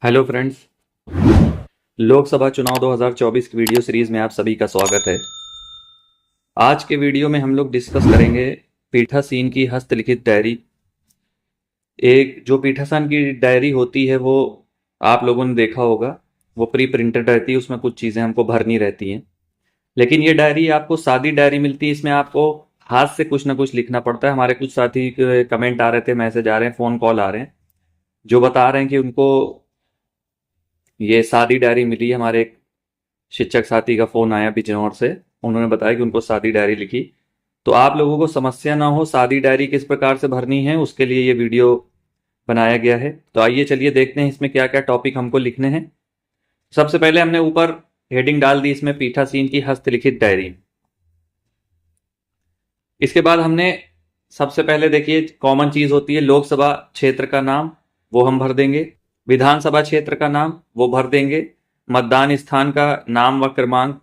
Hello friends. Lok Sabha चुनाव 2024 की video series में आप सभी का स्वागत है। आज के वीडियो में हम लोग डिस्कस करेंगे पीठासीन की हस्तलिखित डायरी। एक जो पीठासीन की डायरी होती है वो आप लोगों ने देखा होगा, वो प्री प्रिंटेड रहती है, उसमें कुछ चीज़ें हमको भरनी रहती हैं। लेकिन ये डायरी आपको सादी डायरी मिलती है, इसमें आपको हाथ से कुछ ना कुछ लिखना पड़ता है। हमारे कुछ साथी के कमेंट आ रहे थे, मैसेज आ रहे हैं, फ़ोन कॉल आ रहे हैं, जो बता रहे हैं कि उनको ये सादी डायरी मिली है। हमारे एक शिक्षक साथी का फ़ोन आया बिजनौर से, उन्होंने बताया कि उनको सादी डायरी लिखी। तो आप लोगों को समस्या ना हो सादी डायरी किस प्रकार से भरनी है, उसके लिए ये वीडियो बनाया गया है। तो आइए चलिए देखते हैं इसमें क्या क्या टॉपिक हमको लिखने हैं। सबसे पहले हमने ऊपर हेडिंग डाल दी इसमें पीठासीन की हस्तलिखित डायरी। इसके बाद हमने सबसे पहले देखिए कॉमन चीज़ होती है लोकसभा क्षेत्र का नाम, वो हम भर देंगे। विधानसभा क्षेत्र का नाम वो भर देंगे। मतदान स्थान का नाम व क्रमांक,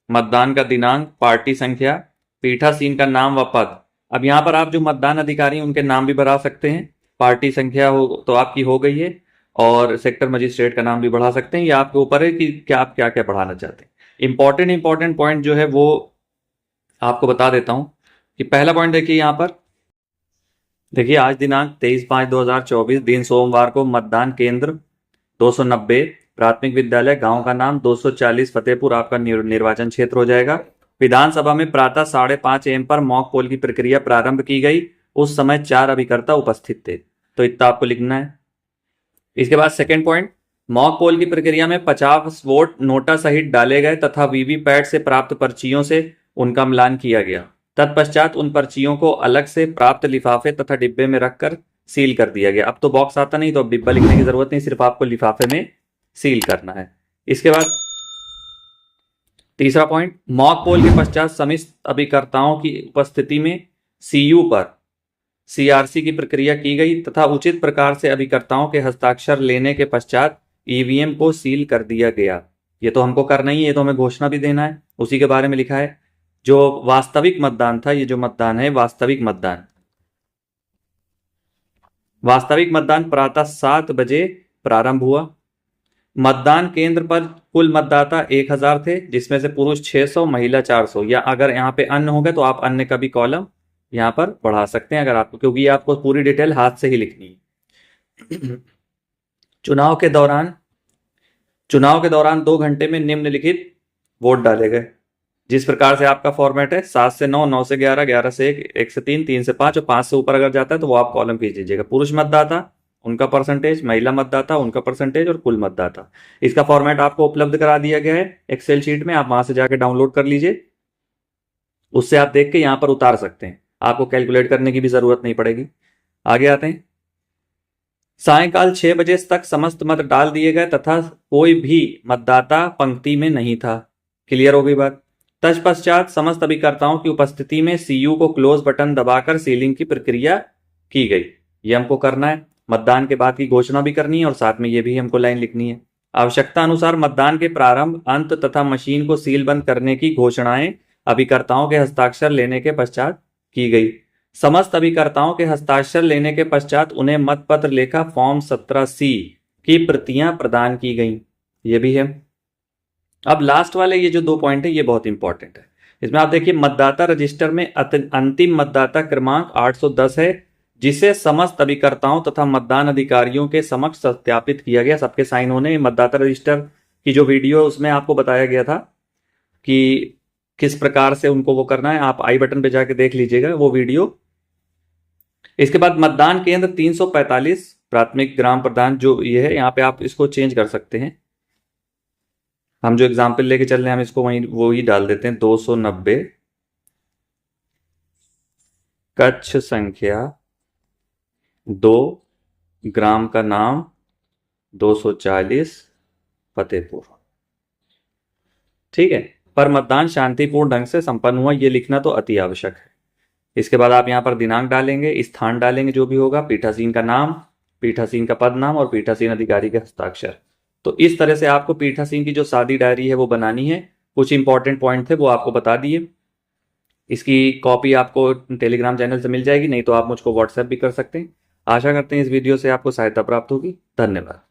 मतदान का दिनांक, पार्टी संख्या, पीठासीन का नाम व पद। अब यहाँ पर आप जो मतदान अधिकारी हैं उनके नाम भी भरा सकते हैं। पार्टी संख्या हो तो आपकी हो गई है, और सेक्टर मजिस्ट्रेट का नाम भी बढ़ा सकते हैं। ये आपके ऊपर है कि क्या आप क्या क्या बढ़ाना चाहते हैं। इंपॉर्टेंट पॉइंट जो है वो आपको बता देता हूँ कि पहला पॉइंट देखिए यहाँ पर, देखिए आज दिनांक 23/5/2024 दिन सोमवार को मतदान केंद्र 290 प्राथमिक विद्यालय, गांव का नाम 240 फतेहपुर आपका निर्वाचन क्षेत्र हो जाएगा। विधानसभा में प्रातः 5:30 AM पर मॉक पोल की प्रक्रिया प्रारंभ की गई। उस समय 4 अभिकर्ता उपस्थित थे। तो इतना आपको लिखना है। इसके बाद सेकेंड पॉइंट, मॉक पोल की प्रक्रिया में 50 वोट नोटा सहित डाले गए तथा वीवीपैट से प्राप्त पर्चियों से उनका मिलान किया गया। तत्पश्चात उन पर्चियों को अलग से प्राप्त लिफाफे तथा डिब्बे में रखकर सील कर दिया गया। अब तो बॉक्स आता नहीं, तो अब डिब्बा लिखने की जरूरत नहीं, सिर्फ आपको लिफाफे में सील करना है। इसके बाद तीसरा पॉइंट, मॉक पोल के पश्चात समस्त अभिकर्ताओं की उपस्थिति में सीयू पर सीआरसी की प्रक्रिया की गई तथा उचित प्रकार से अभिकर्ताओं के हस्ताक्षर लेने के पश्चात ईवीएम को सील कर दिया गया। ये तो हमको करना ही है, ये तो हमें घोषणा भी देना है, उसी के बारे में लिखा है। जो वास्तविक मतदान था, ये जो मतदान है वास्तविक मतदान प्रातः 7 बजे प्रारंभ हुआ। मतदान केंद्र पर कुल मतदाता 1000 थे, जिसमें से पुरुष 600, महिला 400। या अगर यहाँ पे अन्य हो गए तो आप अन्य का भी कॉलम यहाँ पर बढ़ा सकते हैं अगर आपको, क्योंकि आपको पूरी डिटेल हाथ से ही लिखनी है। चुनाव के दौरान 2 घंटे में निम्नलिखित वोट डाले गए। जिस प्रकार से आपका फॉर्मेट है 7 से 9, 9 से 11, 11 से 1, 1 से 3, 3 से 5 और 5 से ऊपर अगर जाता है तो वो आप कॉलम खींच दीजिएगा। पुरुष मतदाता उनका परसेंटेज, महिला मतदाता उनका परसेंटेज और कुल मतदाता। इसका फॉर्मेट आपको उपलब्ध करा दिया गया है एक्सेल शीट में, आप वहां से जाकर डाउनलोड कर लीजिए। उससे आप देख के यहाँ पर उतार सकते हैं, आपको कैलकुलेट करने की भी जरूरत नहीं पड़ेगी। आगे आते हैं। सायंकाल 6 बजे तक समस्त मत डाल दिए गए तथा कोई भी मतदाता पंक्ति में नहीं था। क्लियर हो गई बात। तत्पश्चात समस्त अभिकर्ताओं की उपस्थिति में सीयू को क्लोज बटन दबाकर सीलिंग की प्रक्रिया की गई। ये हमको करना है। मतदान के बाद की घोषणा भी करनी है और साथ में ये भी हमको लाइन लिखनी है। आवश्यकता अनुसार मतदान के प्रारंभ, अंत तथा मशीन को सील बंद करने की घोषणाएं अभिकर्ताओं के हस्ताक्षर लेने के पश्चात की गई। समस्त अभिकर्ताओं के हस्ताक्षर लेने के पश्चात उन्हें मतपत्र लेखा फॉर्म 17C की प्रतियां प्रदान की गई। ये भी है। अब लास्ट वाले ये जो 2 पॉइंट है ये बहुत इंपॉर्टेंट है। इसमें आप देखिए मतदाता रजिस्टर में अंतिम मतदाता क्रमांक 810 है, जिसे समस्त अभिकर्ताओं तथा मतदान अधिकारियों के समक्ष सत्यापित किया गया। सबके साइन होने। मतदाता रजिस्टर की जो वीडियो उसमें आपको बताया गया था कि किस प्रकार से उनको वो करना है, आप आई बटन पे जाके देख लीजिएगा वो वीडियो। इसके बाद मतदान केंद्र 345 प्राथमिक ग्राम प्रधान, जो ये है यहाँ पे आप इसको चेंज कर सकते हैं। हम जो एग्जाम्पल लेके चल रहे हैं हम इसको वो ही डाल देते हैं 290, कक्ष संख्या 2, ग्राम का नाम 240 फतेहपुर। ठीक है। पर मतदान शांतिपूर्ण ढंग से संपन्न हुआ, ये लिखना तो अति आवश्यक है। इसके बाद आप यहाँ पर दिनांक डालेंगे, स्थान डालेंगे जो भी होगा, पीठासीन का नाम, पीठासीन का पद नाम और पीठासीन अधिकारी के हस्ताक्षर। तो इस तरह से आपको पीठासीन की जो सादी डायरी है वो बनानी है। कुछ इंपॉर्टेंट पॉइंट थे वो आपको बता दिए। इसकी कॉपी आपको टेलीग्राम चैनल से मिल जाएगी, नहीं तो आप मुझको व्हाट्सएप भी कर सकते हैं। आशा करते हैं इस वीडियो से आपको सहायता प्राप्त होगी। धन्यवाद।